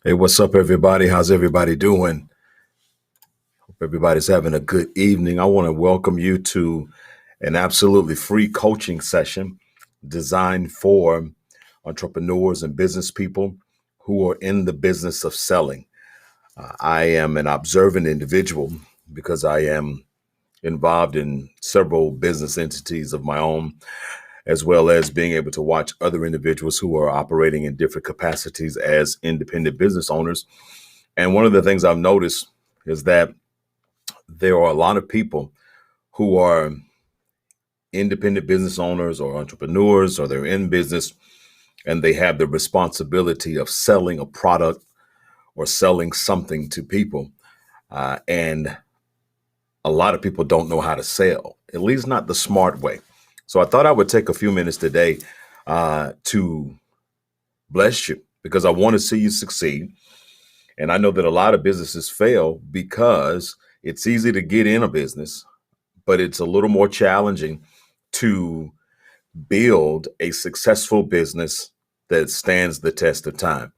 Hey, what's up, everybody? How's everybody doing? Hope everybody's having a good evening. I want to welcome you to an absolutely free coaching session designed for entrepreneurs and business people who are in the business of selling. I am an observant individual because I am involved in several business entities of my own, as well as being able to watch other individuals who are operating in different capacities as independent business owners. And one of the things I've noticed is that there are a lot of people who are independent business owners or entrepreneurs, or they're in business and they have the responsibility of selling a product or selling something to people. And a lot of people don't know how to sell, at least not the smart way. So I thought I would take a few minutes today to bless you because I want to see you succeed. And I know that a lot of businesses fail because it's easy to get in a business, but it's a little more challenging to build a successful business that stands the test of time.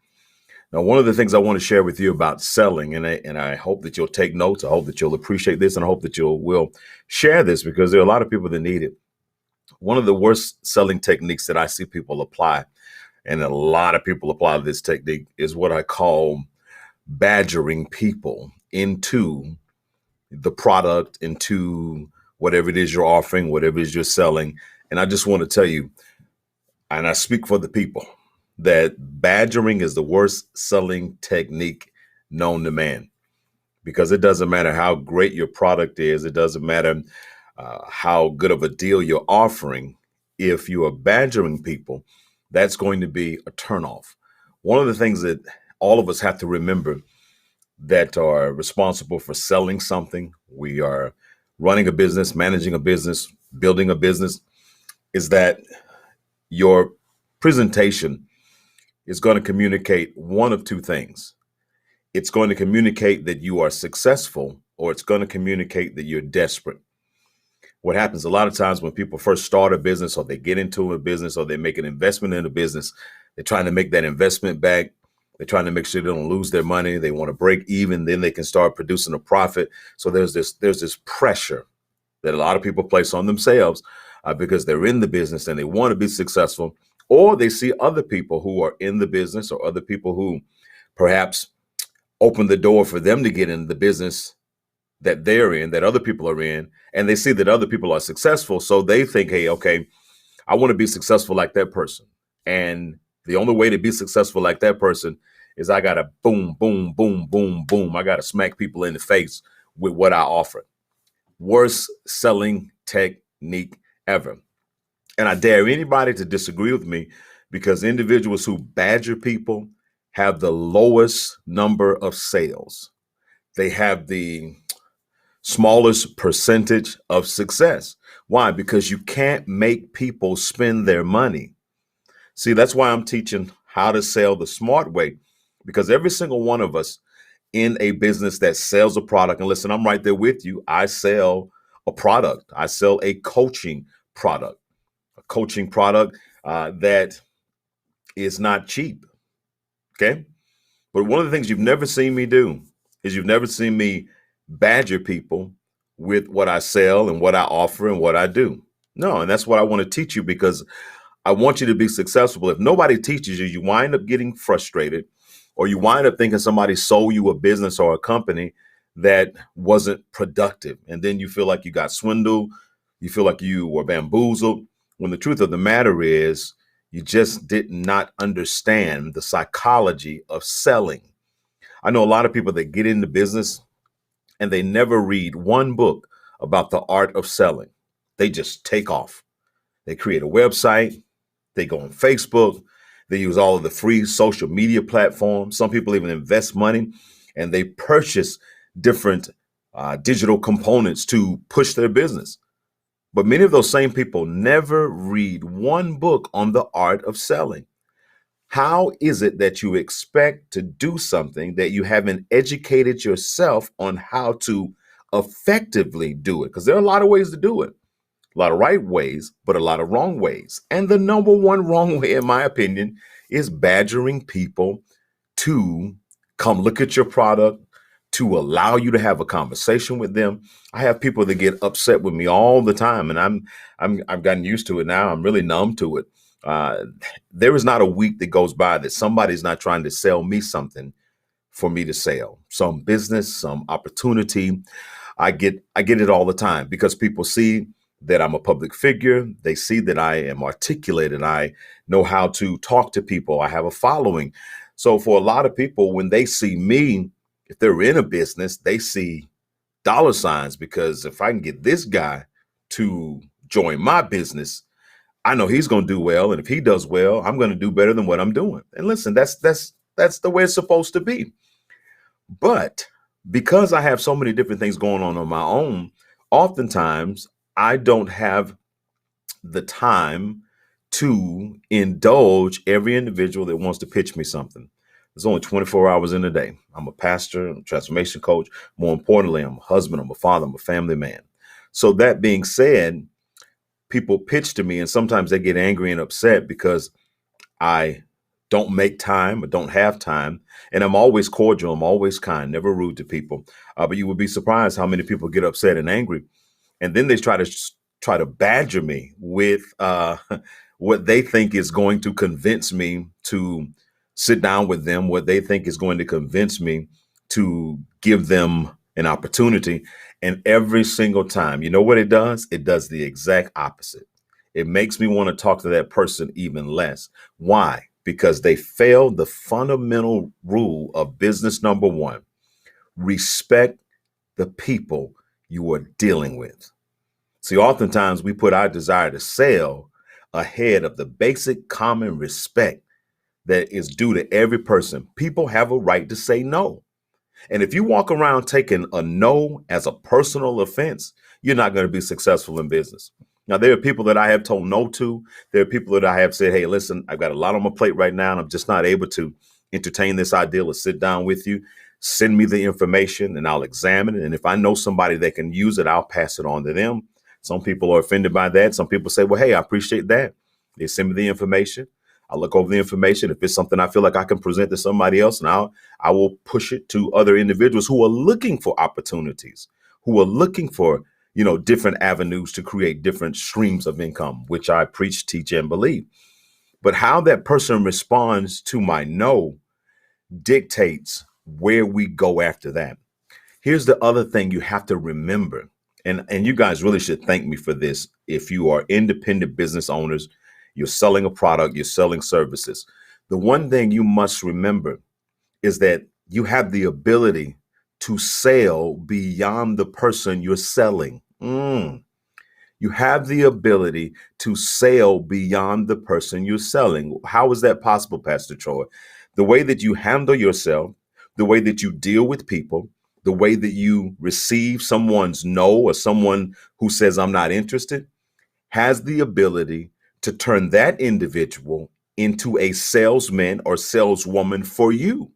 Now, one of the things I want to share with you about selling, and I hope that you'll take notes, I hope that you'll appreciate this, and I hope that you will share this because there are a lot of people that need it. One of the worst selling techniques that I see people apply, and a lot of people apply this technique, is what I call badgering people into the product, into whatever it is you're offering, whatever it is you're selling. And I just want to tell you, and I speak for the people, that badgering is the worst selling technique known to man, because it doesn't matter how great your product is, it doesn't matter how good of a deal you're offering. If you are badgering people, that's going to be a turnoff. One of the things that all of us have to remember that are responsible for selling something, we are running a business, managing a business, building a business, is that your presentation is going to communicate one of two things. It's going to communicate that you are successful, or it's going to communicate that you're desperate. What happens a lot of times when people first start a business, or they get into a business, or they make an investment in a business, they're trying to make that investment back. They're trying to make sure they don't lose their money. They want to break even, then they can start producing a profit. So there's this pressure that a lot of people place on themselves because they're in the business and they want to be successful, or they see other people who are in the business, or other people who perhaps open the door for them to get in the business that they're in, that other people are in, and they see that other people are successful. So they think, hey, okay, I want to be successful like that person. And the only way to be successful like that person is I got to boom, boom, boom, boom, boom. I got to smack people in the face with what I offer. Worst selling technique ever. And I dare anybody to disagree with me, because individuals who badger people have the lowest number of sales. They have the smallest percentage of success. Why? Because you can't make people spend their money. See, that's why I'm teaching how to sell the smart way, because every single one of us in a business that sells a product, and listen, I'm right there with you. I sell a product, I sell product, a coaching product that is not cheap. Okay. But one of the things you've never seen me do is you've never seen me badger people with what I sell and what I offer and what I do. No, and that's what I want to teach you, because I want you to be successful. If nobody teaches you, you wind up getting frustrated, or you wind up thinking somebody sold you a business or a company that wasn't productive. And then you feel like you got swindled. You feel like you were bamboozled. When the truth of the matter is, you just did not understand the psychology of selling. I know a lot of people that get into business and they never read one book about the art of selling. They just take off. They create a website, they go on Facebook, they use all of the free social media platforms. Some people even invest money and they purchase different digital components to push their business. But many of those same people never read one book on the art of selling. How is it that you expect to do something that you haven't educated yourself on how to effectively do it? Because there are a lot of ways to do it, a lot of right ways, but a lot of wrong ways. And the number one wrong way, in my opinion, is badgering people to come look at your product, to allow you to have a conversation with them. I have people that get upset with me all the time, and I've gotten used to it now. I'm really numb to it. Uh, there is not a week that goes by that somebody's not trying to sell me something for me to sell, some business, some opportunity. I get it all the time because people see that I'm a public figure. They see that I am articulated. I know how to talk to people. I have a following. So for a lot of people, when they see me, if they're in a business, they see dollar signs, because if I can get this guy to join my business, I know he's going to do well, and if he does well, I'm going to do better than what I'm doing. And listen, that's the way it's supposed to be. But because I have so many different things going on my own, oftentimes I don't have the time to indulge every individual that wants to pitch me something. There's only 24 hours in a day. I'm a pastor, I'm a transformation coach. More importantly, I'm a husband, I'm a father, I'm a family man. So that being said, people pitch to me and sometimes they get angry and upset because I don't make time or don't have time. And I'm always cordial. I'm always kind, never rude to people. But you would be surprised how many people get upset and angry. And then they try to badger me with what they think is going to convince me to sit down with them, what they think is going to convince me to give them an opportunity. And every single time, you know what it does? It does the exact opposite. It makes me want to talk to that person even less. Why? Because they failed the fundamental rule of business number one: respect the people you are dealing with. See, oftentimes we put our desire to sell ahead of the basic common respect that is due to every person. People have a right to say no. And if you walk around taking a no as a personal offense, you're not going to be successful in business. Now, there are people that I have told no to. There are people that I have said, hey, listen, I've got a lot on my plate right now, and I'm just not able to entertain this idea or sit down with you. Send me the information and I'll examine it. And if I know somebody that can use it, I'll pass it on to them. Some people are offended by that. Some people say, well, hey, I appreciate that. They send me the information. I look over the information. If it's something I feel like I can present to somebody else, and I will push it to other individuals who are looking for opportunities, who are looking for, different avenues to create different streams of income, which I preach, teach, and believe. But how that person responds to my no dictates where we go after that. Here's the other thing you have to remember, and you guys really should thank me for this. If you are independent business owners, you're selling a product, you're selling services. The one thing you must remember is that you have the ability to sell beyond the person you're selling. You have the ability to sell beyond the person you're selling. How is that possible, Pastor Troy? The way that you handle yourself, the way that you deal with people, the way that you receive someone's no or someone who says, I'm not interested, has the ability to turn that individual into a salesman or saleswoman for you.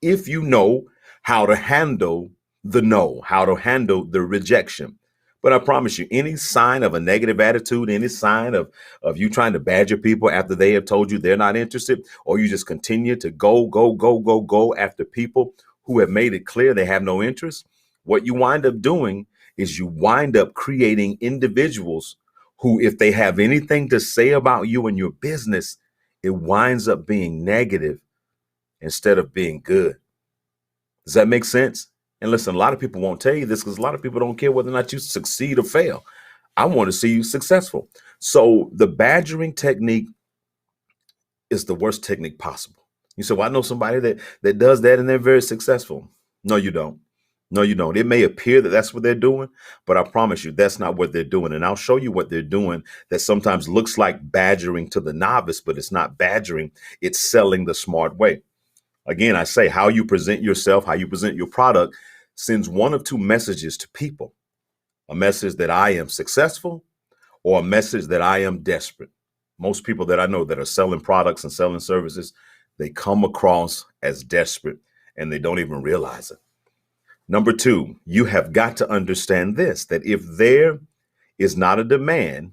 If you know how to handle the no, how to handle the rejection. But I promise you, any sign of a negative attitude, any sign of you trying to badger people after they have told you they're not interested, or you just continue to go after people who have made it clear they have no interest, what you wind up doing is you wind up creating individuals who, if they have anything to say about you and your business, it winds up being negative instead of being good. Does that make sense? And listen, a lot of people won't tell you this because a lot of people don't care whether or not you succeed or fail. I want to see you successful. So the badgering technique is the worst technique possible. You say, well, I know somebody that does that and they're very successful. No, you don't. No, you don't. It may appear that that's what they're doing, but I promise you that's not what they're doing. And I'll show you what they're doing that sometimes looks like badgering to the novice, but it's not badgering. It's selling the smart way. Again, I say how you present yourself, how you present your product sends one of two messages to people: a message that I am successful or a message that I am desperate. Most people that I know that are selling products and selling services, they come across as desperate and they don't even realize it. Number two, you have got to understand this, that if there is not a demand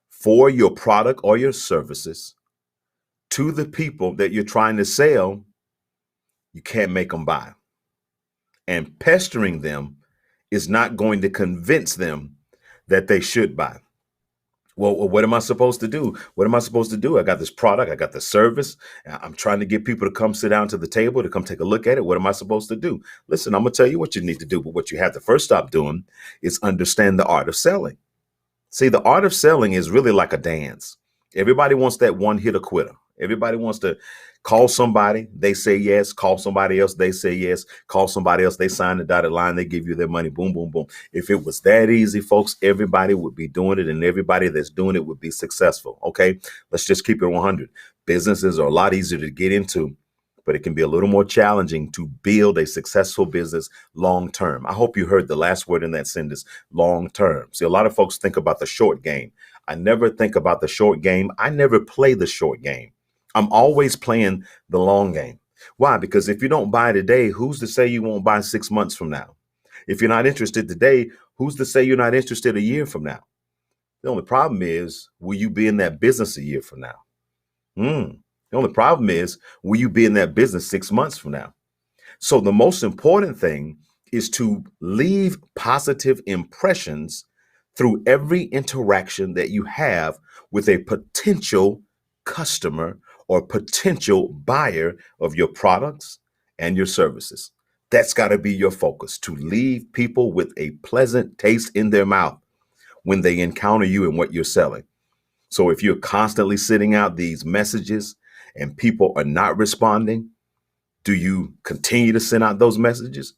for your product or your services to the people that you're trying to sell, You can't make them buy. And pestering them is not going to convince them that they should buy. Well, what am I supposed to do? What am I supposed to do? I got this product, I got the service. I'm trying to get people to come sit down to the table to come take a look at it. What am I supposed to do? Listen, I'm going to tell you what you need to do. But what you have to first stop doing is understand the art of selling. See, the art of selling is really like a dance. Everybody wants that one hitter quitter. Everybody wants to call somebody, they say yes, call somebody else, they say yes, call somebody else, they sign the dotted line, they give you their money, boom, boom, boom. If it was that easy, folks, everybody would be doing it and everybody that's doing it would be successful. Okay, let's just keep it 100. Businesses are a lot easier to get into, but it can be a little more challenging to build a successful business long term. I hope you heard the last word in that sentence, long term. See, a lot of folks think about the short game. I never think about the short game. I never play the short game. I'm always playing the long game. Why? Because if you don't buy today, who's to say you won't buy 6 months from now? If you're not interested today, who's to say you're not interested a year from now? The only problem is, will you be in that business a year from now? The only problem is, will you be in that business 6 months from now? So the most important thing is to leave positive impressions through every interaction that you have with a potential customer or potential buyer of your products and your services. That's got to be your focus, to leave people with a pleasant taste in their mouth when they encounter you and what you're selling. So if you're constantly sending out these messages and people are not responding, do you continue to send out those messages?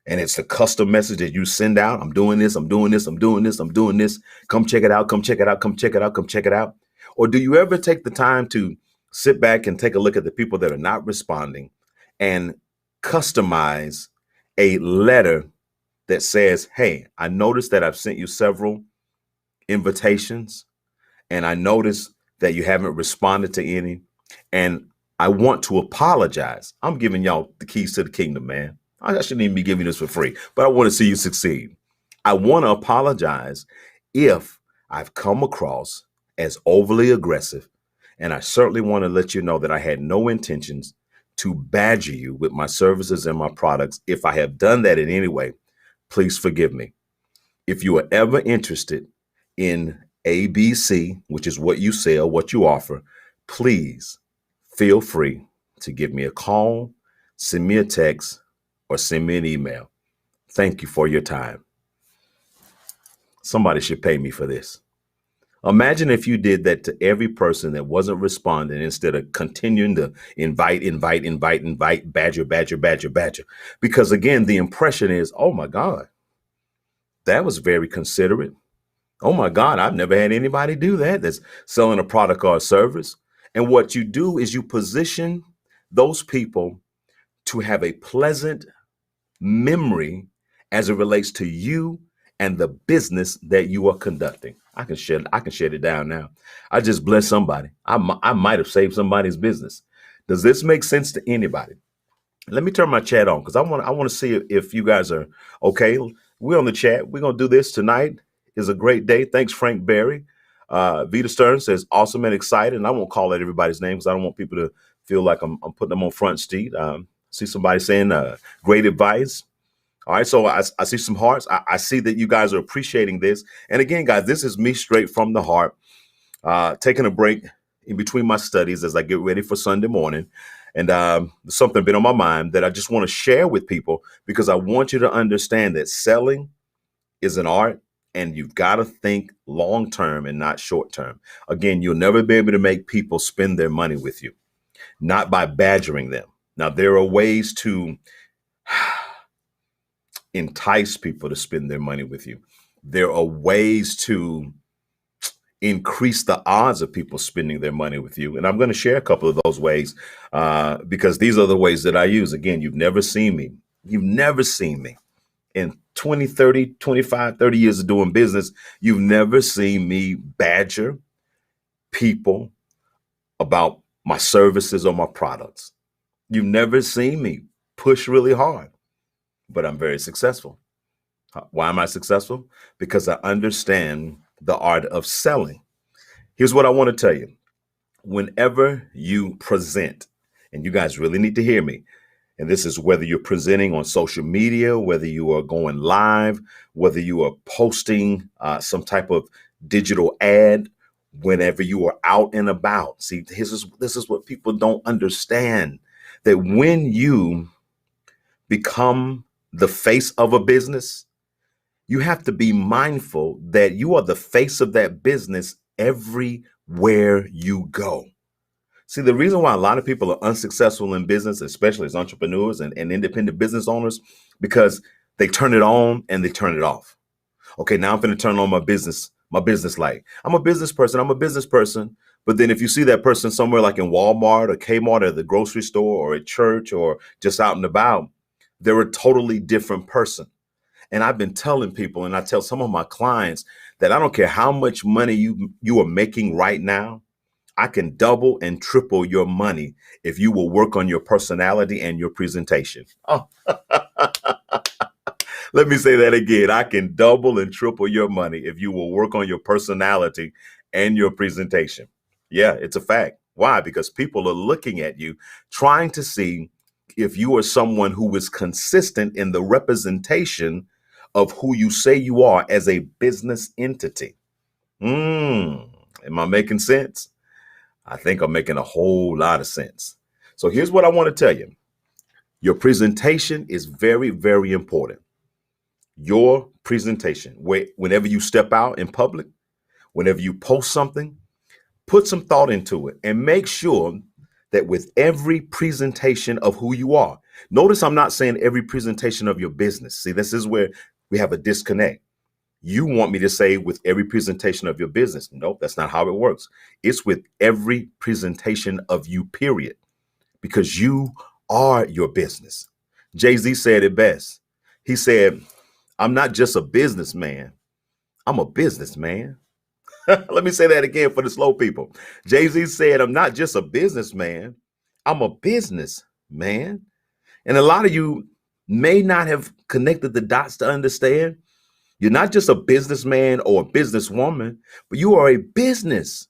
And it's a custom message that you send out. I'm doing this, I'm doing this, I'm doing this, I'm doing this. Come check it out, come check it out, come check it out, come check it out. Or do you ever take the time to sit back and take a look at the people that are not responding and customize a letter that says, hey, I noticed that I've sent you several invitations and I noticed that you haven't responded to any. And I want to apologize. I'm giving y'all the keys to the kingdom, man. I shouldn't even be giving this for free, but I want to see you succeed. I want to apologize if I've come across as overly aggressive. And I certainly want to let you know that I had no intentions to badger you with my services and my products. If I have done that in any way, please forgive me. If you are ever interested in ABC, which is what you sell, what you offer, please feel free to give me a call, send me a text, or send me an email. Thank you for your time. Somebody should pay me for this. Imagine if you did that to every person that wasn't responding instead of continuing to invite, badger, badger, badger, badger. Because again, the impression is, oh my God, that was very considerate. Oh my God, I've never had anybody do that that's selling a product or a service. And what you do is you position those people to have a pleasant memory as it relates to you and the business that you are conducting. I can shut it down now. I just blessed somebody. I might have saved somebody's business. Does this make sense to anybody? Let me turn my chat on because I want to see if you guys are okay. We're on the chat. We're gonna do this tonight. Is a great day. Thanks, Frank Berry. Vita Stern says awesome and excited. And I won't call out everybody's name because I don't want people to feel like I'm putting them on front street. See somebody saying great advice. All right, so I see some hearts. I see that you guys are appreciating this. And again, guys, this is me straight from the heart, taking a break in between my studies as I get ready for Sunday morning. And something been on my mind that I just want to share with people because I want you to understand that selling is an art and you've got to think long term and not short term. Again, you'll never be able to make people spend their money with you, not by badgering them. Now, there are ways to entice people to spend their money with you. There are ways to increase the odds of people spending their money with you. And I'm going to share a couple of those ways because these are the ways that I use. Again, you've never seen me. You've never seen me in 20, 30, 25, 30 years of doing business. You've never seen me badger people about my services or my products. You've never seen me push really hard, but I'm very successful. Why am I successful? Because I understand the art of selling. Here's what I want to tell you. Whenever you present, and you guys really need to hear me, And this is whether you're presenting on social media, whether you are going live, whether you are posting some type of digital ad, whenever you are out and about. See, this is what people don't understand, that when you become the face of a business, you have to be mindful that you are the face of that business everywhere you go. See, the reason why a lot of people are unsuccessful in business, especially as entrepreneurs and independent business owners, because they turn it on and they turn it off. Okay, now I'm going to turn on my business light. I'm a business person. I'm a business person. But then if you see that person somewhere like in Walmart or Kmart or the grocery store or at church or just out and about, they're a totally different person. And I've been telling people, and I tell some of my clients, that I don't care how much money you are making right now. I can double and triple your money if you will work on your personality and your presentation. Oh, let me say that again. I can double and triple your money if you will work on your personality and your presentation. Yeah, it's a fact. Why? Because people are looking at you, trying to see if you are someone who is consistent in the representation of who you say you are as a business entity. Am I making sense? I think I'm making a whole lot of sense. So here's what I want to tell you. Your presentation is very, very important. Your presentation, whenever you step out in public, whenever you post something, put some thought into it and make sure that with every presentation of who you are, notice I'm not saying every presentation of your business. See, this is where we have a disconnect. You want me to say with every presentation of your business. Nope, that's not how it works. It's with every presentation of you, period, because you are your business. Jay-Z said it best. He said, I'm not just a businessman, I'm a businessman. Let me say that again for the slow people. Jay-Z said, I'm not just a businessman, I'm a businessman. And a lot of you may not have connected the dots to understand you're not just a businessman or a businesswoman, but you are a business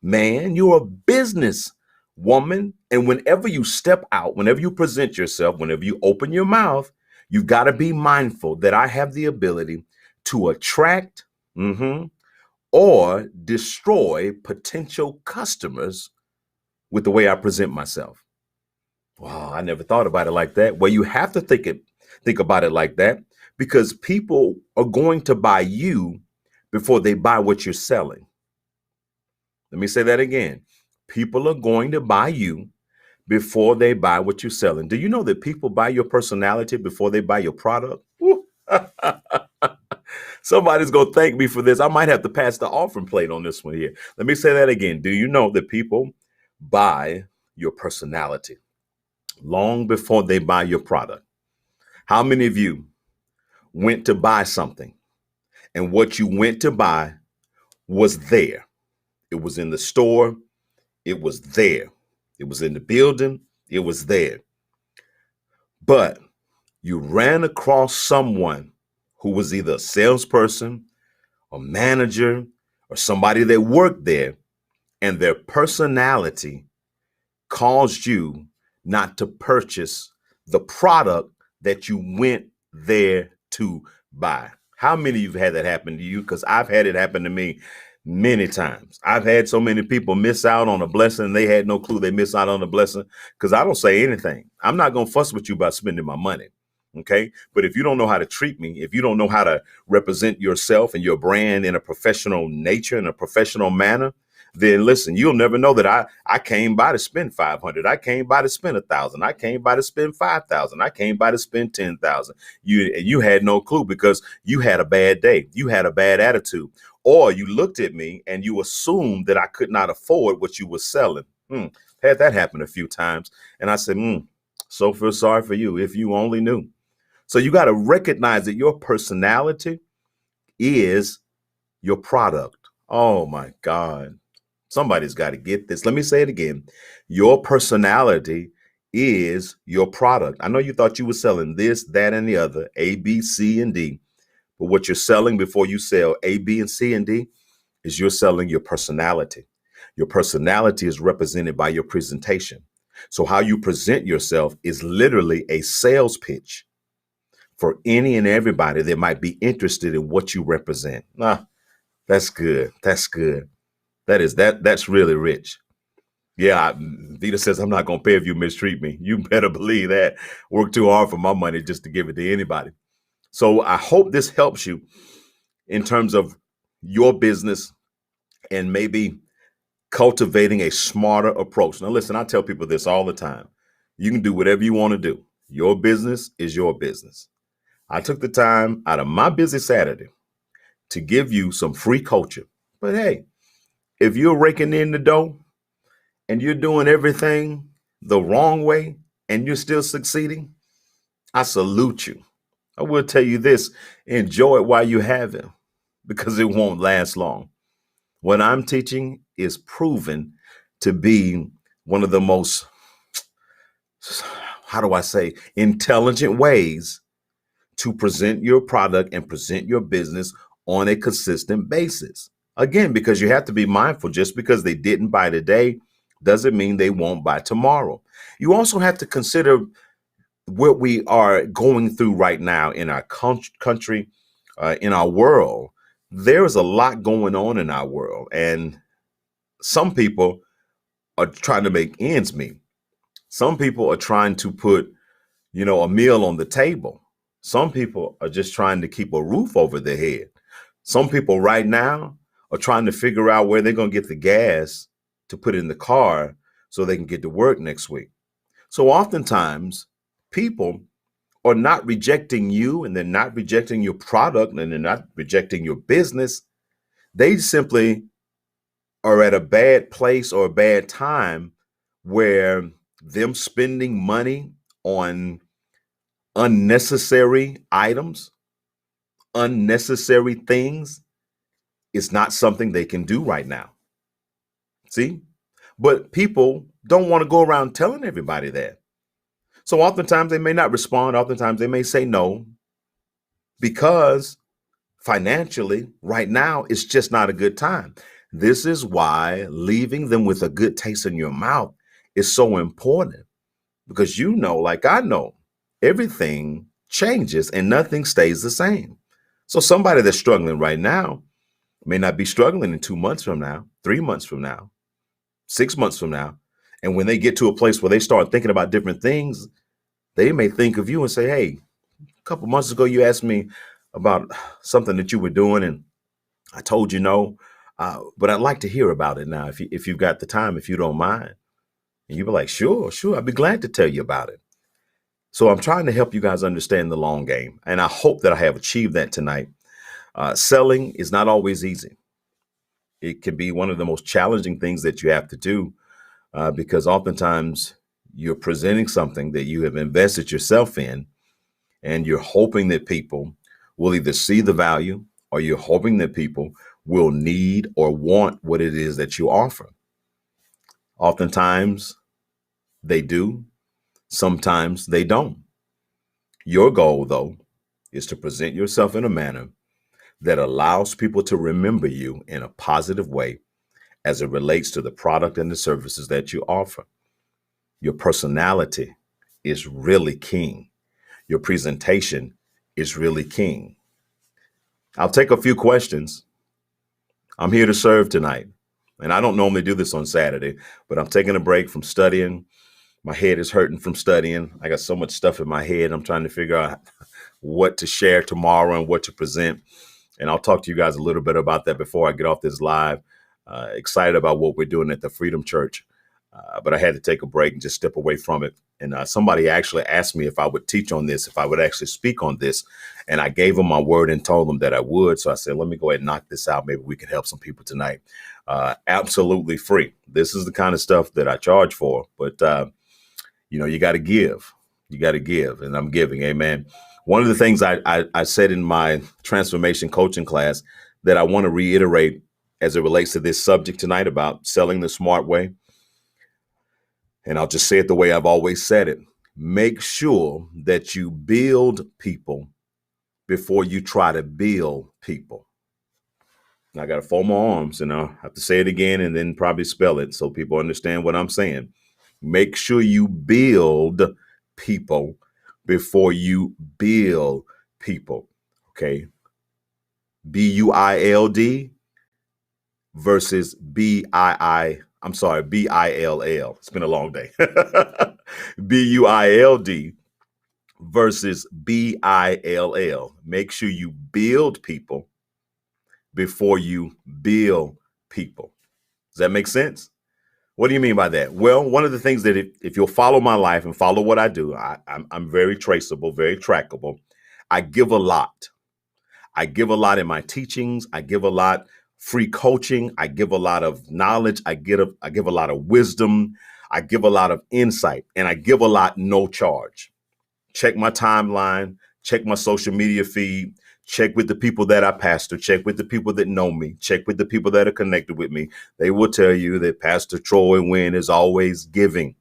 man. You're a business woman. And whenever you step out, whenever you present yourself, whenever you open your mouth, you've got to be mindful that I have the ability to attract or destroy potential customers with the way I present myself. Wow, I never thought about it like that. Well, you have to think about it like that, because people are going to buy you before they buy what you're selling. Let me say that again. People are going to buy you before they buy what you're selling. Do you know that people buy your personality before they buy your product? Somebody's going to thank me for this. I might have to pass the offering plate on this one here. Let me say that again. Do you know that people buy your personality long before they buy your product? How many of you went to buy something and what you went to buy was there? It was in the store. It was there. It was in the building. It was there. But you ran across someone who was either a salesperson, a manager, or somebody that worked there, and their personality caused you not to purchase the product that you went there to buy. How many of you have had that happen to you? Because I've had it happen to me many times. I've had so many people miss out on a blessing. They had no clue they missed out on a blessing, because I don't say anything. I'm not going to fuss with you about spending my money. Okay. But if you don't know how to treat me, if you don't know how to represent yourself and your brand in a professional nature, in a professional manner, then listen, you'll never know that I came by to spend 500. I came by to spend 1,000. I came by to spend 5,000. I came by to spend 10,000. You had no clue, because you had a bad day. You had a bad attitude, or you looked at me and you assumed that I could not afford what you were selling. Had that happen a few times. And I said, so feel sorry for you if you only knew. So you got to recognize that your personality is your product. Oh my God. Somebody's got to get this. Let me say it again. Your personality is your product. I know you thought you were selling this, that, and the other, A, B, C, and D. But what you're selling before you sell A, B, and C, and D is you're selling your personality. Your personality is represented by your presentation. So how you present yourself is literally a sales pitch for any and everybody that might be interested in what you represent. That's good. That's good. That's really rich. Yeah, Vita says I'm not gonna pay if you mistreat me. You better believe that. Work too hard for my money just to give it to anybody. So I hope this helps you in terms of your business and maybe cultivating a smarter approach. Now, listen, I tell people this all the time. You can do whatever you want to do. Your business is your business. I took the time out of my busy Saturday to give you some free coaching. But hey, if you're raking in the dough and you're doing everything the wrong way and you're still succeeding, I salute you. I will tell you this, enjoy it while you have it because it won't last long. What I'm teaching is proven to be one of the most, how do I say, intelligent ways to present your product and present your business on a consistent basis. Again, because you have to be mindful, just because they didn't buy today doesn't mean they won't buy tomorrow. You also have to consider what we are going through right now in our country, in our world. There's a lot going on in our world, and some people are trying to make ends meet. Some people are trying to put, a meal on the table. Some people are just trying to keep a roof over their head. Some people right now are trying to figure out where they're going to get the gas to put in the car so they can get to work next week. So oftentimes people are not rejecting you, and they're not rejecting your product, and they're not rejecting your business. They simply are at a bad place or a bad time where them spending money on unnecessary items, unnecessary things, is not something they can do right now. See? But people don't want to go around telling everybody that. So oftentimes they may not respond. Oftentimes they may say no because financially, right now, it's just not a good time. This is why leaving them with a good taste in your mouth is so important, because like I know, everything changes and nothing stays the same. So somebody that's struggling right now may not be struggling in 2 months from now, 3 months from now, 6 months from now. And when they get to a place where they start thinking about different things, they may think of you and say, hey, a couple months ago, you asked me about something that you were doing, and I told you no, but I'd like to hear about it now if you've got the time, if you don't mind. And you'd be like, sure, I'd be glad to tell you about it. So I'm trying to help you guys understand the long game, and I hope that I have achieved that tonight. Selling is not always easy. It can be one of the most challenging things that you have to do, because oftentimes you're presenting something that you have invested yourself in, and you're hoping that people will either see the value, or you're hoping that people will need or want what it is that you offer. Oftentimes they do, sometimes they don't. Your goal, though, is to present yourself in a manner that allows people to remember you in a positive way as it relates to the product and the services that you offer. Your personality is really king. Your presentation is really king. I'll take a few questions. I'm here to serve tonight. And I don't normally do this on Saturday, but I'm taking a break from studying. My head is hurting from studying. I got so much stuff in my head. I'm trying to figure out what to share tomorrow and what to present. And I'll talk to you guys a little bit about that before I get off this live. Excited about what we're doing at the Freedom Church. But I had to take a break and just step away from it. And somebody actually asked me if I would teach on this, if I would actually speak on this. And I gave them my word and told them that I would. So I said, let me go ahead and knock this out. Maybe we can help some people tonight. Absolutely free. This is the kind of stuff that I charge for. But, you got to give. You got to give. And I'm giving. Amen. One of the things I said in my transformation coaching class that I want to reiterate as it relates to this subject tonight about selling the smart way. And I'll just say it the way I've always said it. Make sure that you build people before you try to build people. Now, I got to fold my arms, and I'll have to say it again and then probably spell it so people understand what I'm saying. Make sure you build people before you bill people. Okay. BUILD versus BILL. It's been a long day. BUILD versus BILL. Make sure you build people before you bill people. Does that make sense? What do you mean by that? Well, one of the things that if you'll follow my life and follow what I do, I'm very traceable, very trackable. I give a lot. I give a lot in my teachings. I give a lot free coaching. I give a lot of knowledge. I give a lot of wisdom. I give a lot of insight, and I give a lot no charge. Check my timeline, check my social media feed, check with the people that I pastor, check with the people that know me, check with the people that are connected with me. They will tell you that Pastor Troy Wynn is always giving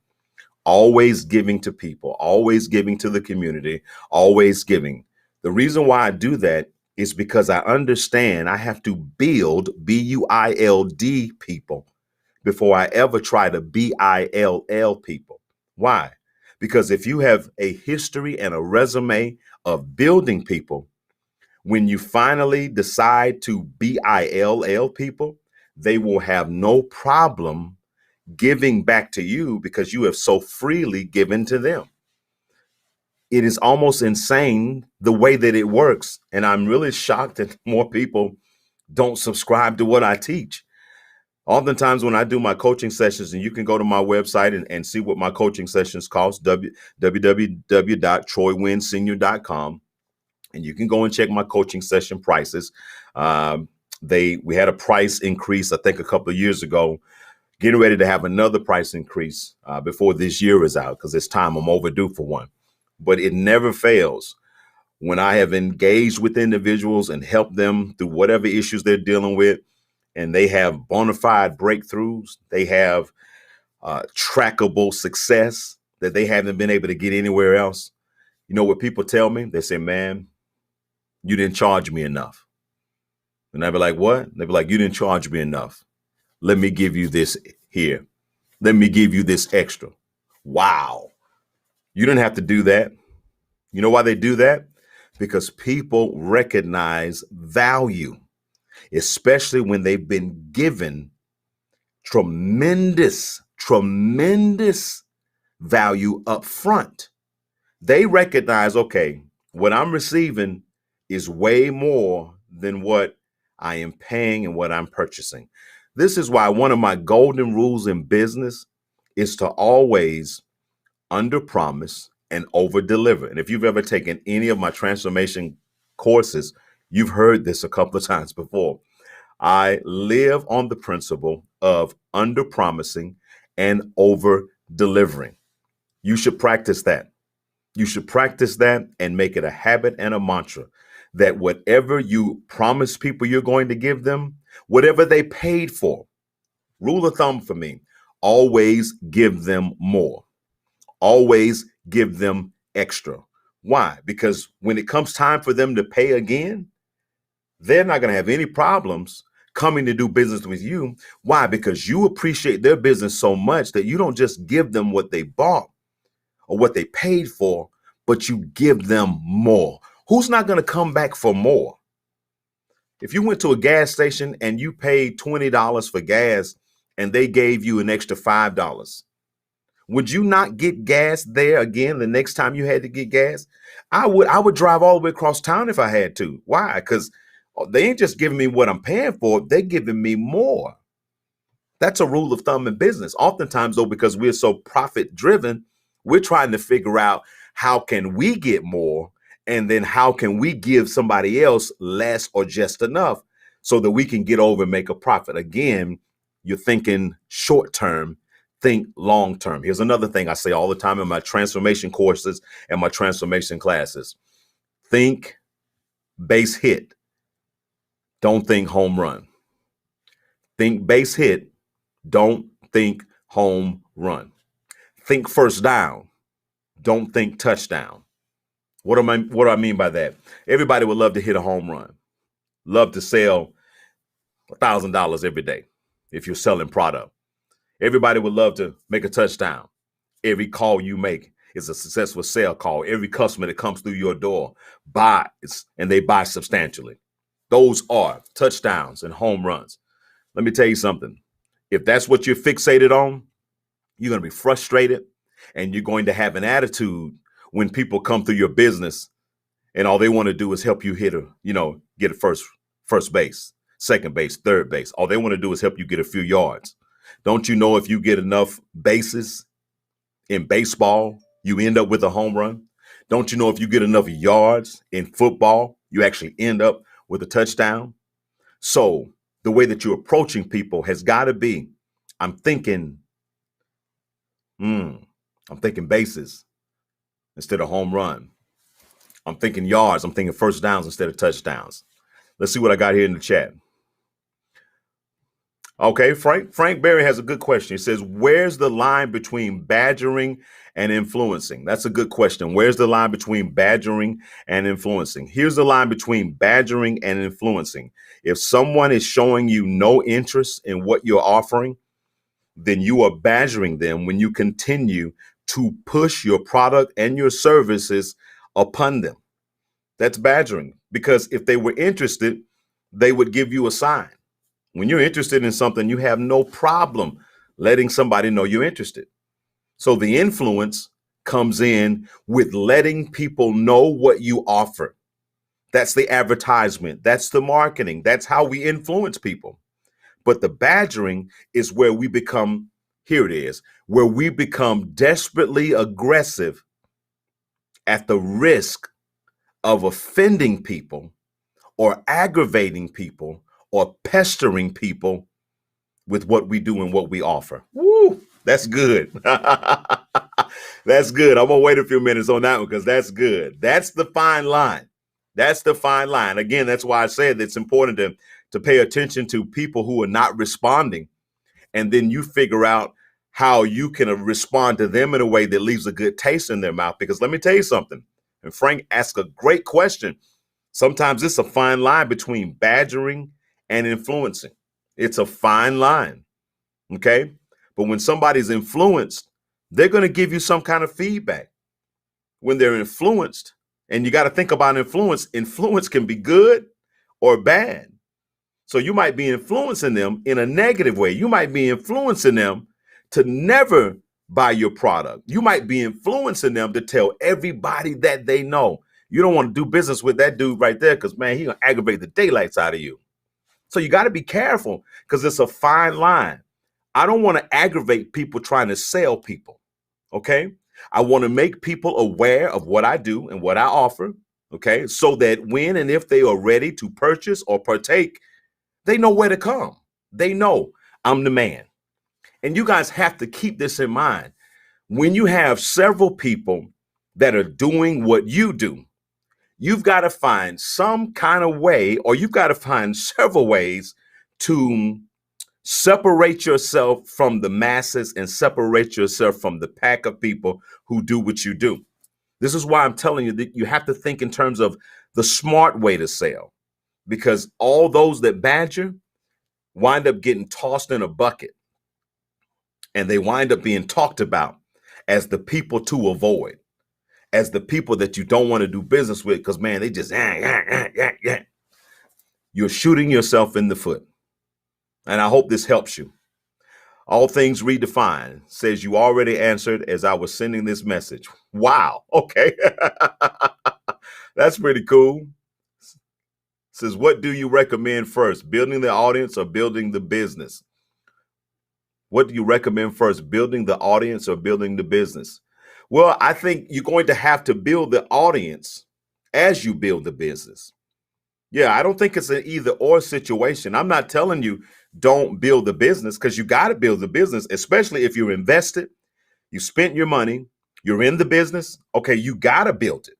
to people, always giving to the community, always giving. The reason why I do that is because I understand I have to build BUILD people before I ever try to BILL people. Why? Because if you have a history and a resume of building people, when you finally decide to BILL people, they will have no problem giving back to you because you have so freely given to them. It is almost insane the way that it works. And I'm really shocked that more people don't subscribe to what I teach. Oftentimes when I do my coaching sessions, and you can go to my website and see what my coaching sessions cost, www.troywynsenior.com. And you can go and check my coaching session prices. We had a price increase, I think, a couple of years ago, getting ready to have another price increase before this year is out, because it's time. I'm overdue for one. But it never fails. When I have engaged with individuals and helped them through whatever issues they're dealing with, and they have bona fide breakthroughs, they have trackable success that they haven't been able to get anywhere else. You know what people tell me? They say, man, you didn't charge me enough. And I'd be like, what? They'd be like, you didn't charge me enough. Let me give you this here. Let me give you this extra. Wow. You didn't have to do that. You know why they do that? Because people recognize value, especially when they've been given tremendous value up front. They recognize, okay, what I'm receiving is way more than what I am paying and what I'm purchasing. This is why one of my golden rules in business is to always under promise and over deliver. And if you've ever taken any of my transformation courses, you've heard this a couple of times before. I live on the principle of under promising and over delivering. You should practice that. You should practice that and make it a habit and a mantra that whatever you promise people you're going to give them, whatever they paid for, rule of thumb for me, always give them more. Always give them extra. Why? Because when it comes time for them to pay again, they're not going to have any problems coming to do business with you. Why? Because you appreciate their business so much that you don't just give them what they bought or what they paid for, but you give them more. Who's not going to come back for more? If you went to a gas station and you paid $20 for gas and they gave you an extra $5, would you not get gas there again the next time you had to get gas? I would drive all the way across town if I had to. Why? Because they ain't just giving me what I'm paying for, they're giving me more. That's a rule of thumb in business. Oftentimes, though, because we're so profit driven, we're trying to figure out how can we get more, and then how can we give somebody else less or just enough so that we can get over and make a profit. Again, you're thinking short term, think long term. Here's another thing I say all the time in my transformation courses and my transformation classes. Think base hit. Don't think home run. Think base hit. Don't think home run. Think first down. Don't think touchdown. What do I mean by that? Everybody would love to hit a home run. Love to sell $1,000 every day if you're selling product. Everybody would love to make a touchdown. Every call you make is a successful sale call. Every customer that comes through your door buys, and they buy substantially. Those are touchdowns and home runs. Let me tell you something. If that's what you're fixated on, you're going to be frustrated, and you're going to have an attitude when people come through your business and all they want to do is help you get a first base, second base, third base. All they want to do is help you get a few yards. Don't you know if you get enough bases in baseball, you end up with a home run? Don't you know if you get enough yards in football, you actually end up with a touchdown? So the way that you're approaching people has got to be, I'm thinking bases instead of home run. I'm thinking yards. I'm thinking first downs instead of touchdowns. Let's see what I got here in the chat. Okay, Frank Berry has a good question. He says, where's the line between badgering and influencing? That's a good question. Where's the line between badgering and influencing? Here's the line between badgering and influencing. If someone is showing you no interest in what you're offering, then you are badgering them when you continue to push your product and your services upon them. That's badgering, because if they were interested, they would give you a sign. When you're interested in something, you have no problem letting somebody know you're interested. So the influence comes in with letting people know what you offer. That's the advertisement. That's the marketing. That's how we influence people. But the badgering is where we become, here it is, where we become desperately aggressive at the risk of offending people or aggravating people or pestering people with what we do and what we offer. Woo, that's good. That's good. I'm going to wait a few minutes on that one because that's good. That's the fine line. That's the fine line. Again, that's why I said it's important to pay attention to people who are not responding. And then you figure out how you can respond to them in a way that leaves a good taste in their mouth. Because let me tell you something. And Frank asked a great question. Sometimes it's a fine line between badgering and influencing. It's a fine line. Okay. But when somebody's influenced, they're going to give you some kind of feedback. When they're influenced, and you got to think about influence, influence can be good or bad. So you might be influencing them in a negative way. You might be influencing them to never buy your product. You might be influencing them to tell everybody that they know. You don't want to do business with that dude right there because, man, he's going to aggravate the daylights out of you. So you got to be careful because it's a fine line. I don't want to aggravate people trying to sell people. Okay. I want to make people aware of what I do and what I offer. Okay. So that when and if they are ready to purchase or partake, they know where to come. They know I'm the man. And you guys have to keep this in mind. When you have several people that are doing what you do, you've got to find some kind of way, or you've got to find several ways to separate yourself from the masses and separate yourself from the pack of people who do what you do. This is why I'm telling you that you have to think in terms of the smart way to sell, because all those that badger wind up getting tossed in a bucket, and they wind up being talked about as the people to avoid, as the people that you don't want to do business with because, man, they just, You're shooting yourself in the foot. And I hope this helps you. All Things Redefined says you already answered as I was sending this message. Wow. Okay. That's pretty cool. Says, what do you recommend first, building the audience or building the business? What do you recommend first, building the audience or building the business? Well, I think you're going to have to build the audience as you build the business. Yeah, I don't think it's an either or situation. I'm not telling you don't build the business, because you got to build the business, especially if you're invested, you spent your money, you're in the business. Okay, you got to build it.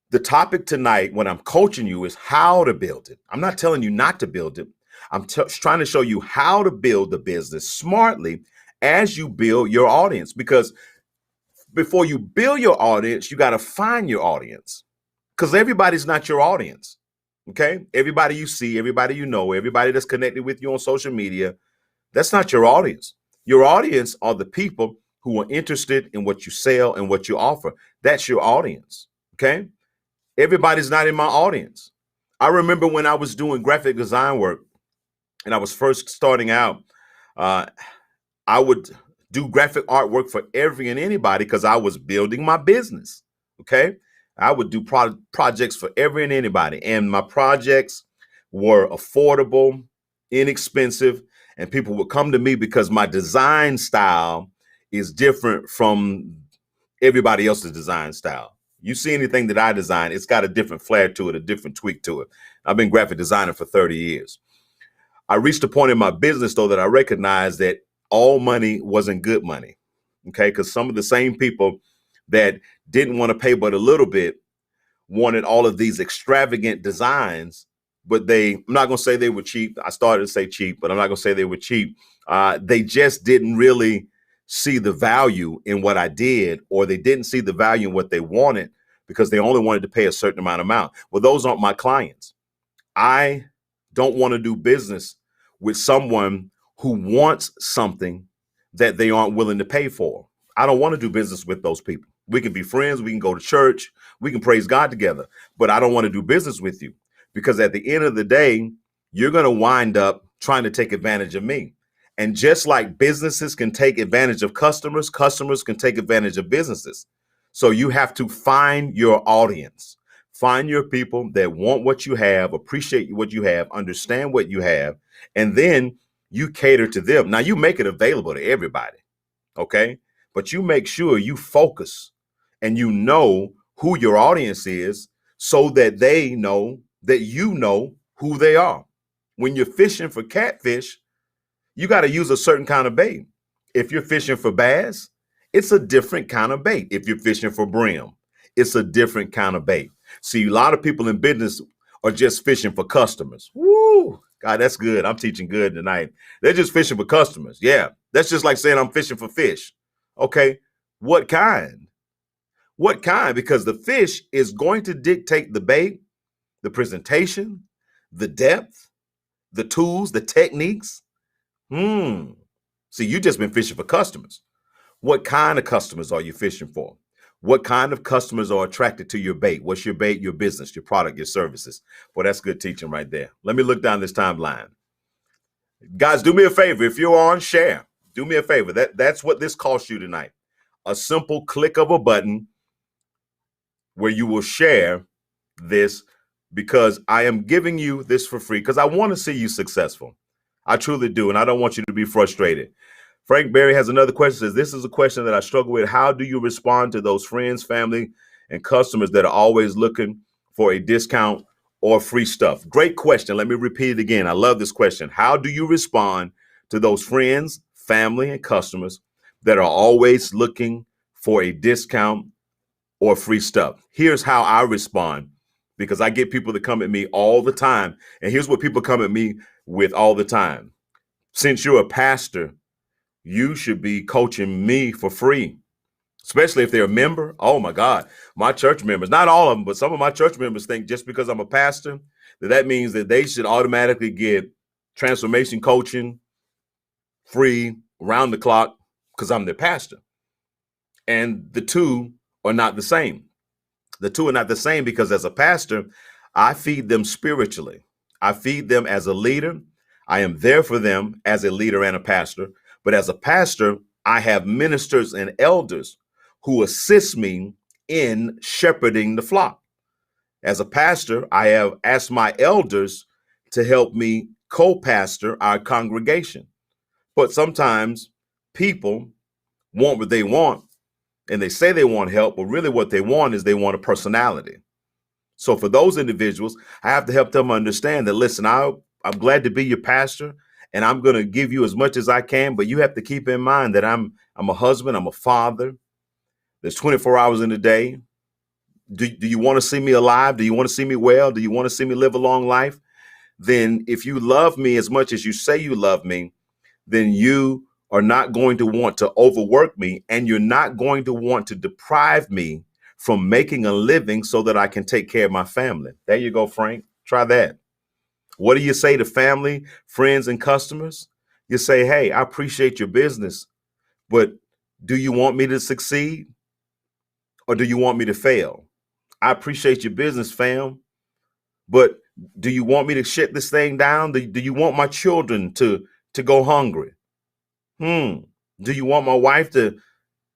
The topic tonight, when I'm coaching you, is how to build it. I'm not telling you not to build it. I'm trying to show you how to build the business smartly as you build your audience, because before you build your audience, you got to find your audience, because everybody's not your audience. Okay. Everybody you see, everybody you know, everybody that's connected with you on social media, that's not your audience. Your audience are the people who are interested in what you sell and what you offer. That's your audience. Okay. Everybody's not in my audience. I remember when I was doing graphic design work and I was first starting out, uh, I would do graphic artwork for every and anybody because I was building my business. Okay. I would do projects for every and anybody. And my projects were affordable, inexpensive, and people would come to me because my design style is different from everybody else's design style. You see anything that I design, it's got a different flair to it, a different tweak to it. I've been graphic designing for 30 years. I reached a point in my business, though, that I recognized that all money wasn't good money. Okay. Because some of the same people that didn't want to pay but a little bit wanted all of these extravagant designs, but I'm not going to say they were cheap. I started to say cheap, but I'm not going to say they were cheap. They just didn't really see the value in what I did, or they didn't see the value in what they wanted because they only wanted to pay a certain amount. Well, those aren't my clients. I don't want to do business with someone who wants something that they aren't willing to pay for. I don't want to do business with those people. We can be friends. We can go to church. We can praise God together. But I don't want to do business with you because at the end of the day, you're going to wind up trying to take advantage of me. And just like businesses can take advantage of customers, customers can take advantage of businesses. So you have to find your audience. Find your people that want what you have, appreciate what you have, understand what you have, and then you cater to them. Now, you make it available to everybody, okay? But you make sure you focus and you know who your audience is so that they know that you know who they are. When you're fishing for catfish, you got to use a certain kind of bait. If you're fishing for bass, it's a different kind of bait. If you're fishing for brim, it's a different kind of bait. See, a lot of people in business are just fishing for customers. Woo! God, that's good. I'm teaching good tonight. They're just fishing for customers. Yeah, that's just like saying I'm fishing for fish. Okay, what kind? What kind? Because the fish is going to dictate the bait, the presentation, the depth, the tools, the techniques. See, you just been fishing for customers. What kind of customers are you fishing for? What kind of customers are attracted to your bait? What's your bait, your business, your product, your services? Well, that's good teaching right there. Let me look down this timeline. Guys, do me a favor. If you're on, share. Do me a favor. That's what this costs you tonight. A simple click of a button where you will share this because I am giving you this for free because I want to see you successful. I truly do. And I don't want you to be frustrated. Frank Berry has another question. Says, this is a question that I struggle with. How do you respond to those friends, family, and customers that are always looking for a discount or free stuff? Great question. Let me repeat it again. I love this question. How do you respond to those friends, family, and customers that are always looking for a discount or free stuff? Here's how I respond, because I get people that come at me all the time. And here's what people come at me with all the time. Since you're a pastor, you should be coaching me for free, especially if they're a member. Oh my God, my church members, not all of them, but some of my church members think just because I'm a pastor, that means that they should automatically get transformation coaching free round the clock because I'm their pastor. And the two are not the same. The two are not the same because as a pastor, I feed them spiritually. I feed them as a leader. I am there for them as a leader and a pastor. But as a pastor, I have ministers and elders who assist me in shepherding the flock. As a pastor, I have asked my elders to help me co-pastor our congregation. But sometimes people want what they want and they say they want help, but really what they want is they want a personality. So for those individuals, I have to help them understand that, listen, I'm glad to be your pastor and I'm going to give you as much as I can, but you have to keep in mind that I'm a husband, I'm a father. There's 24 hours in a day. Do you want to see me alive? Do you want to see me well? Do you want to see me live a long life? Then if you love me as much as you say you love me, then you are not going to want to overwork me, and you're not going to want to deprive me from making a living so that I can take care of my family. There you go, Frank. Try that. What do you say to family, friends, and customers? You say, hey, I appreciate your business, but Do you want me to succeed or do you want me to fail? I appreciate your business, fam, but do you want me to shut this thing down? Do you want my children to go hungry? Hmm. Do you want my wife to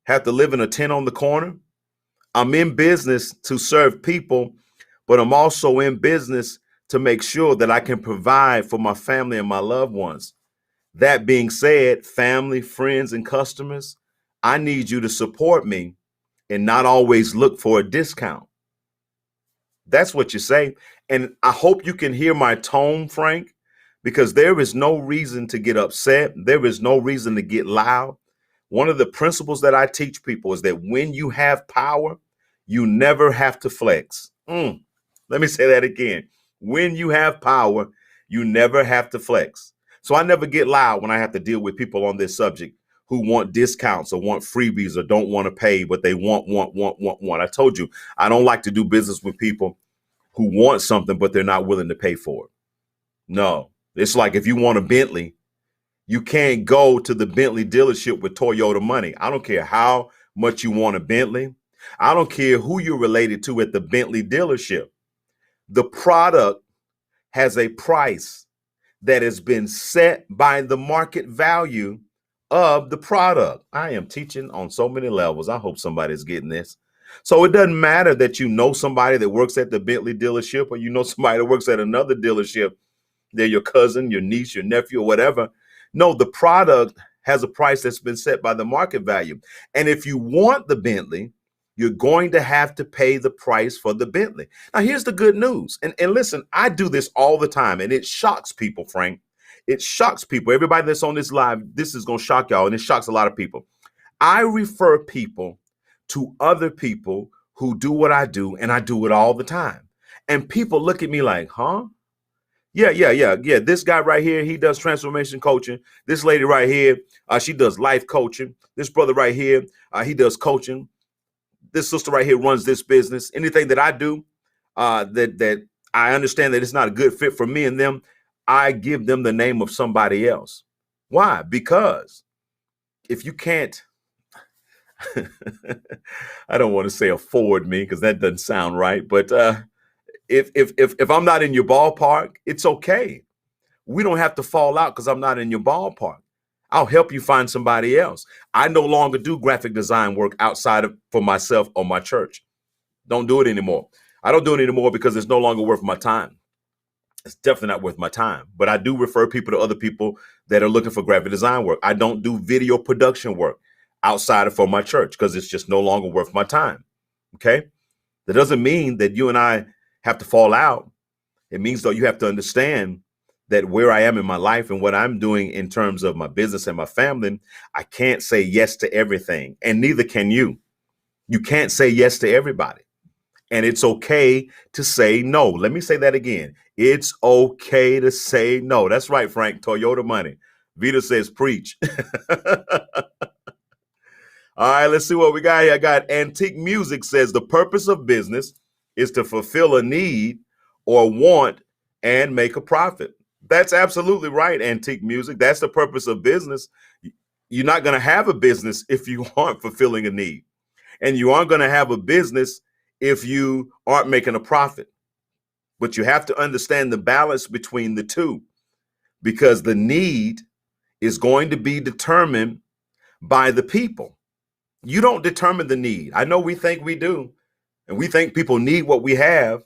have to live in a tent on the corner? I'm in business to serve people, but I'm also in business to make sure that I can provide for my family and my loved ones. That being said, family, friends, and customers, I need you to support me and not always look for a discount. That's what you say. And I hope you can hear my tone, Frank, because there is no reason to get upset. There is no reason to get loud. One of the principles that I teach people is that when you have power, you never have to flex. Let me say that again. When you have power, you never have to flex. So I never get loud when I have to deal with people on this subject who want discounts or want freebies or don't want to pay, but they want. I told you, I don't like to do business with people who want something, but they're not willing to pay for it. No, it's like if you want a Bentley, you can't go to the Bentley dealership with Toyota money. I don't care how much you want a Bentley. I don't care who you're related to at the Bentley dealership. The product has a price that has been set by the market value of the product. I am teaching on so many levels. I hope somebody's getting this. So it doesn't matter that you know somebody that works at the Bentley dealership or you know somebody that works at another dealership. They're your cousin, your niece, your nephew, or whatever. No, the product has a price that's been set by the market value. And if you want the Bentley, you're going to have to pay the price for the Bentley. Now, here's the good news. And listen, I do this all the time, and it shocks people, Frank. It shocks people. Everybody that's on this live, this is going to shock y'all, and it shocks a lot of people. I refer people to other people who do what I do, and I do it all the time. And people look at me like, huh? Yeah. This guy right here, he does transformation coaching. This lady right here, she does life coaching. This brother right here, he does coaching. This sister right here runs this business. Anything that I do, that I understand that it's not a good fit for me and them, I give them the name of somebody else. Why? Because if you can't, I don't want to say afford me because that doesn't sound right, but if I'm not in your ballpark, it's okay. We don't have to fall out because I'm not in your ballpark. I'll help you find somebody else. I no longer do graphic design work outside of for myself or my church. Don't do it anymore. I don't do it anymore because it's no longer worth my time. It's definitely not worth my time. But I do refer people to other people that are looking for graphic design work. I don't do video production work outside of for my church because it's just no longer worth my time. Okay? That doesn't mean that you and I have to fall out. It means, though, you have to understand that where I am in my life and what I'm doing in terms of my business and my family, I can't say yes to everything, and neither can you. You can't say yes to everybody. And it's okay to say no. Let me say that again. It's okay to say no. That's right, Frank. Toyota money. Vita says preach. All right, let's see what we got here. I got Antique Music says the purpose of business is to fulfill a need or want and make a profit. That's absolutely right, Antique Music. That's the purpose of business. You're not going to have a business if you aren't fulfilling a need. And you aren't going to have a business if you aren't making a profit. But you have to understand the balance between the two because the need is going to be determined by the people. You don't determine the need. I know we think we do, and we think people need what we have,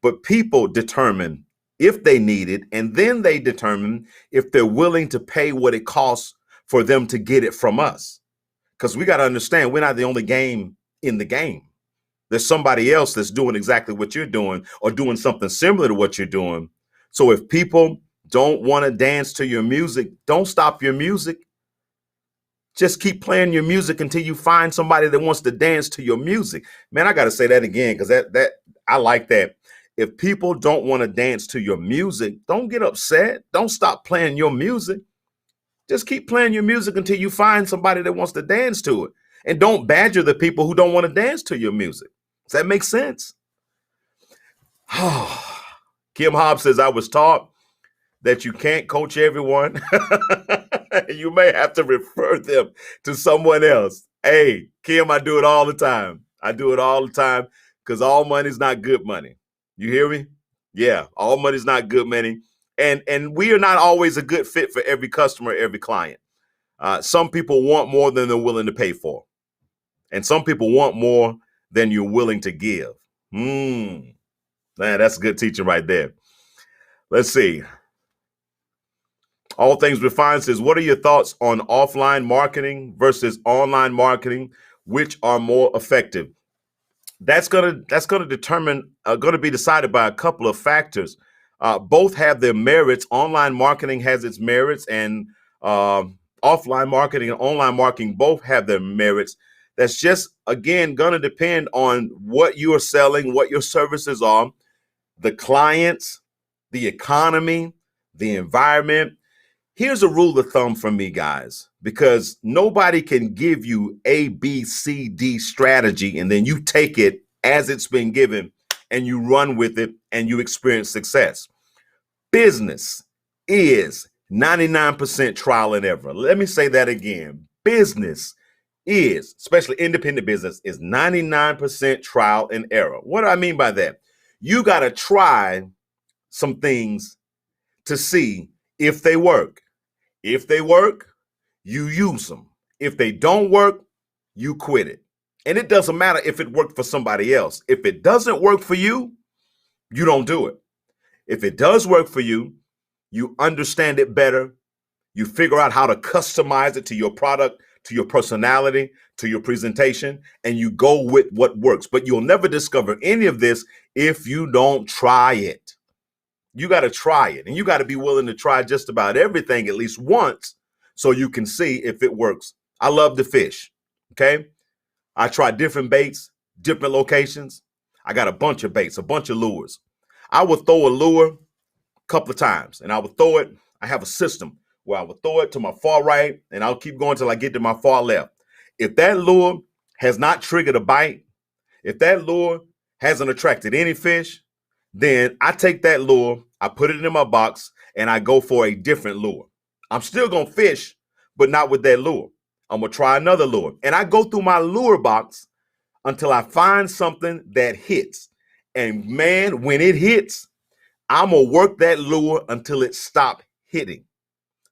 but people determine if they need it, and then they determine if they're willing to pay what it costs for them to get it from us. Because we got to understand, we're not the only game in the game. There's somebody else that's doing exactly what you're doing or doing something similar to what you're doing. So if people don't want to dance to your music, don't stop your music. Just keep playing your music until you find somebody that wants to dance to your music. Man, I got to say that again because that I like that. If people don't want to dance to your music, don't get upset. Don't stop playing your music. Just keep playing your music until you find somebody that wants to dance to it. And don't badger the people who don't want to dance to your music. Does that make sense? Kim Hobbs says, I was taught that you can't coach everyone. You may have to refer them to someone else. Hey, Kim, I do it all the time. I do it all the time because all money is not good money. You hear me? Yeah, all money is not good money. And we are not always a good fit for every customer, every client. Some people want more than they're willing to pay for. And some people want more than you're willing to give. Man, that's good teaching right there. Let's see. All Things Refined says, what are your thoughts on offline marketing versus online marketing? Which are more effective? That's gonna determine going to be decided by a couple of factors. Both have their merits. Online marketing has its merits, and offline marketing and online marketing both have their merits. That's just again going to depend on what you are selling, what your services are, the clients, the economy, the environment. Here's a rule of thumb from me, guys, because nobody can give you A, B, C, D strategy and then you take it as it's been given and you run with it and you experience success. Business is 99% trial and error. Let me say that again. Business is, especially independent business, is 99% trial and error. What do I mean by that? You got to try some things to see if they work. If they work, you use them. If they don't work, you quit it. And it doesn't matter if it worked for somebody else. If it doesn't work for you, you don't do it. If it does work for you, you understand it better. You figure out how to customize it to your product, to your personality, to your presentation, and you go with what works. But you'll never discover any of this if you don't try it. You got to try it, and you got to be willing to try just about everything at least once so you can see if it works. I love to fish. Okay. I try different baits, different locations. I got a bunch of baits, a bunch of lures. I would throw a lure a couple of times and I would throw it. I have a system where I would throw it to my far right and I'll keep going till I get to my far left. If that lure has not triggered a bite, if that lure hasn't attracted any fish, then I take that lure, I put it in my box, and I go for a different lure. I'm still going to fish, but not with that lure. I'm going to try another lure. And I go through my lure box until I find something that hits. And man, when it hits, I'm going to work that lure until it stops hitting.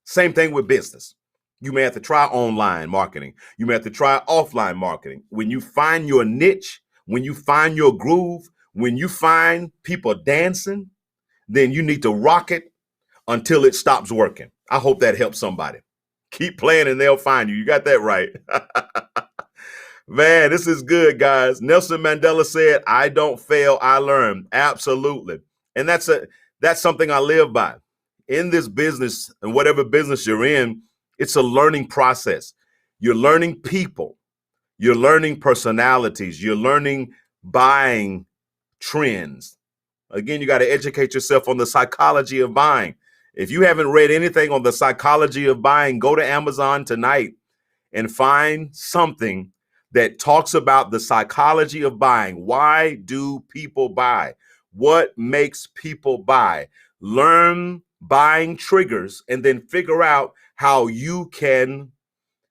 Same thing with business. You may have to try online marketing. You may have to try offline marketing. When you find your niche, when you find your groove, when you find people dancing, then you need to rock it until it stops working. I hope that helps somebody. Keep playing and they'll find you. You got that right. Man, this is good, guys. Nelson Mandela said, I don't fail, I learn. Absolutely. And that's something I live by. In this business and whatever business you're in, it's a learning process. You're learning people. You're learning personalities. You're learning buying trends. Again, you got to educate yourself on the psychology of buying. If you haven't read anything on the psychology of buying, go to Amazon tonight and find something that talks about the psychology of buying. Why do people buy? What makes people buy? Learn buying triggers and then figure out how you can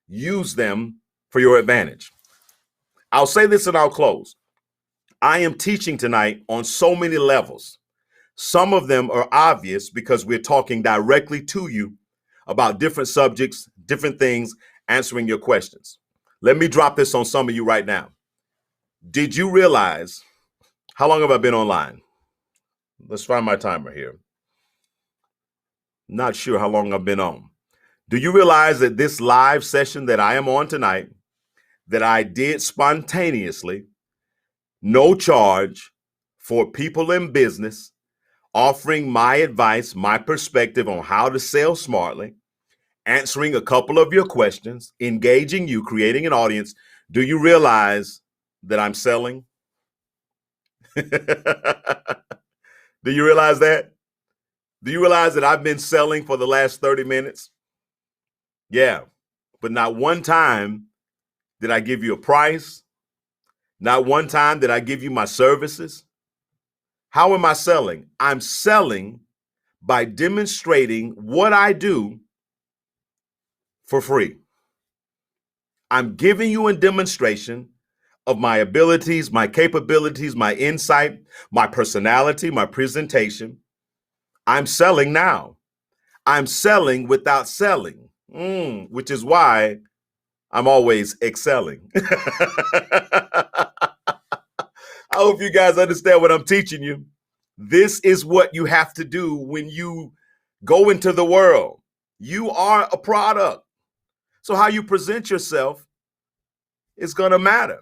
use them for your advantage. I'll say this and I'll close. I am teaching tonight on so many levels. Some of them are obvious because we're talking directly to you about different subjects, different things, answering your questions. Let me drop this on some of you right now. Did you realize, how long have I been online? Let's find my timer here. Not sure how long I've been on. Do you realize that this live session that I am on tonight, that I did spontaneously, no charge, for people in business, offering my advice, my perspective on how to sell smartly, answering a couple of your questions, engaging you, creating an audience? Do you realize that I'm selling? Do you realize that? Do you realize that I've been selling for the last 30 minutes? Yeah, but not one time did I give you a price. Not one time did I give you my services. How am I selling? I'm selling by demonstrating what I do for free. I'm giving you a demonstration of my abilities, my capabilities, my insight, my personality, my presentation. I'm selling now. I'm selling without selling, which is why I'm always excelling. I hope you guys understand what I'm teaching you. This is what you have to do when you go into the world. You are a product. So how you present yourself is going to matter.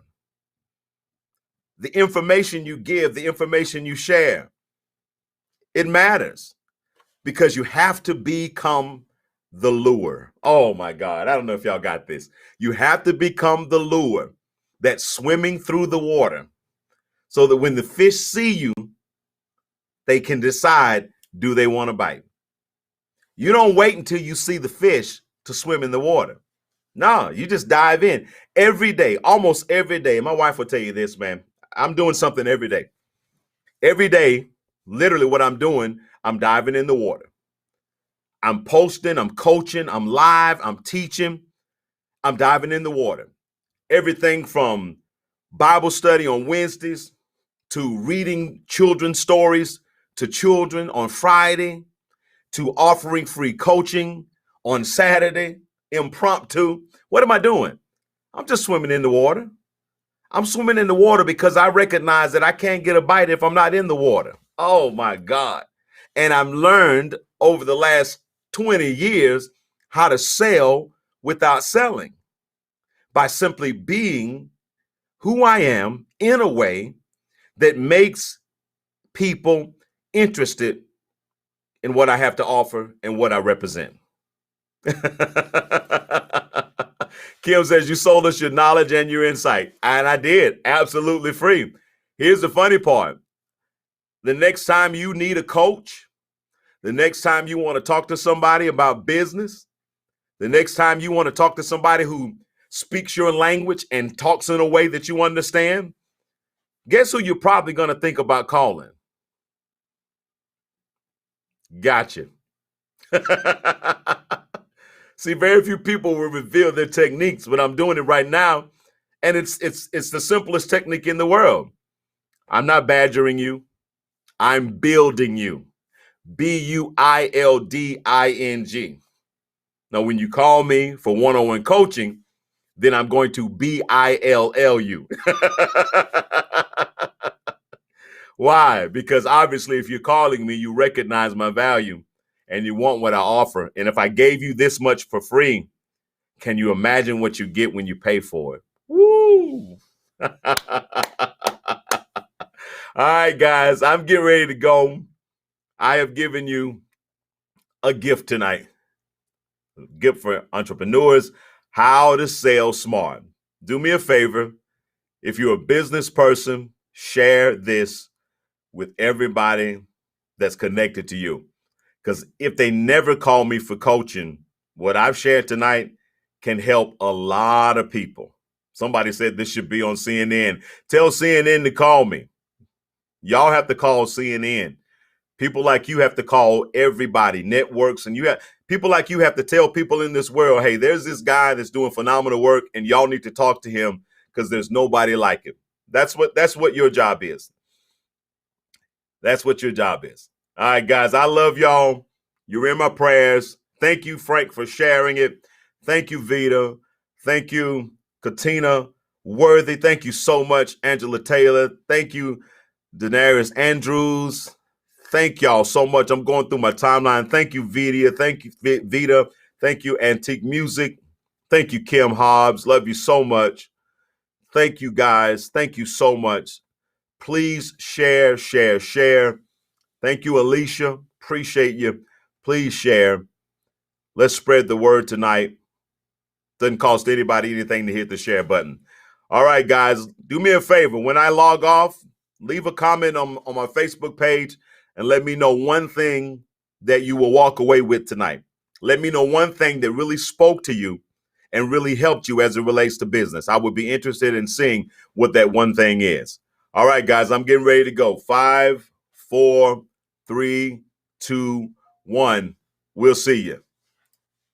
The information you give, the information you share, it matters because you have to become the lure. Oh my God. I don't know if y'all got this. You have to become the lure that's swimming through the water so that when the fish see you, they can decide, do they want to bite? You don't wait until you see the fish to swim in the water. No, you just dive in every day, almost every day. My wife will tell you this, man. I'm doing something every day. Every day, literally what I'm doing, I'm diving in the water. I'm posting, I'm coaching, I'm live, I'm teaching, I'm diving in the water. Everything from Bible study on Wednesdays to reading children's stories to children on Friday to offering free coaching on Saturday, impromptu. What am I doing? I'm just swimming in the water. I'm swimming in the water because I recognize that I can't get a bite if I'm not in the water. Oh my God. And I've learned over the last 20 years how to sell without selling by simply being who I am in a way that makes people interested in what I have to offer and what I represent. Kim says, you sold us your knowledge and your insight. And I did, absolutely free. Here's the funny part. The next time you need a coach, the next time you want to talk to somebody about business, the next time you want to talk to somebody who speaks your language and talks in a way that you understand, guess who you're probably going to think about calling? Gotcha. See, very few people will reveal their techniques, but I'm doing it right now. And it's the simplest technique in the world. I'm not badgering you. I'm building you. BUILDING. Now, when you call me for one-on-one coaching, then I'm going to BILL you. Why? Because obviously, if you're calling me, you recognize my value and you want what I offer. And if I gave you this much for free, can you imagine what you get when you pay for it? Woo! All right, guys, I'm getting ready to go. I have given you a gift tonight. A gift for entrepreneurs, how to sell smart. Do me a favor. If you're a business person, share this with everybody that's connected to you. Because if they never call me for coaching, what I've shared tonight can help a lot of people. Somebody said this should be on CNN. Tell CNN to call me. Y'all have to call CNN. People like you have to call everybody, networks, and you have people like you have to tell people in this world, hey, there's this guy that's doing phenomenal work, and y'all need to talk to him because there's nobody like him. That's what your job is. That's what your job is. All right, guys, I love y'all. You're in my prayers. Thank you, Frank, for sharing it. Thank you, Vita. Thank you, Katina Worthy. Thank you so much, Angela Taylor. Thank you, Daenerys Andrews. Thank y'all so much. I'm going through my timeline. Thank you, Vita. Thank you, Vita. Thank you, Antique Music. Thank you, Kim Hobbs. Love you so much. Thank you, guys. Thank you so much. Please share, share, share. Thank you, Alicia. Appreciate you. Please share. Let's spread the word tonight. Doesn't cost anybody anything to hit the share button. All right, guys, do me a favor. When I log off, leave a comment on my Facebook page and let me know one thing that you will walk away with tonight. Let me know one thing that really spoke to you and really helped you as it relates to business. I would be interested in seeing what that one thing is. All right, guys, I'm getting ready to go. 5, 4, 3, 2, 1. We'll see you.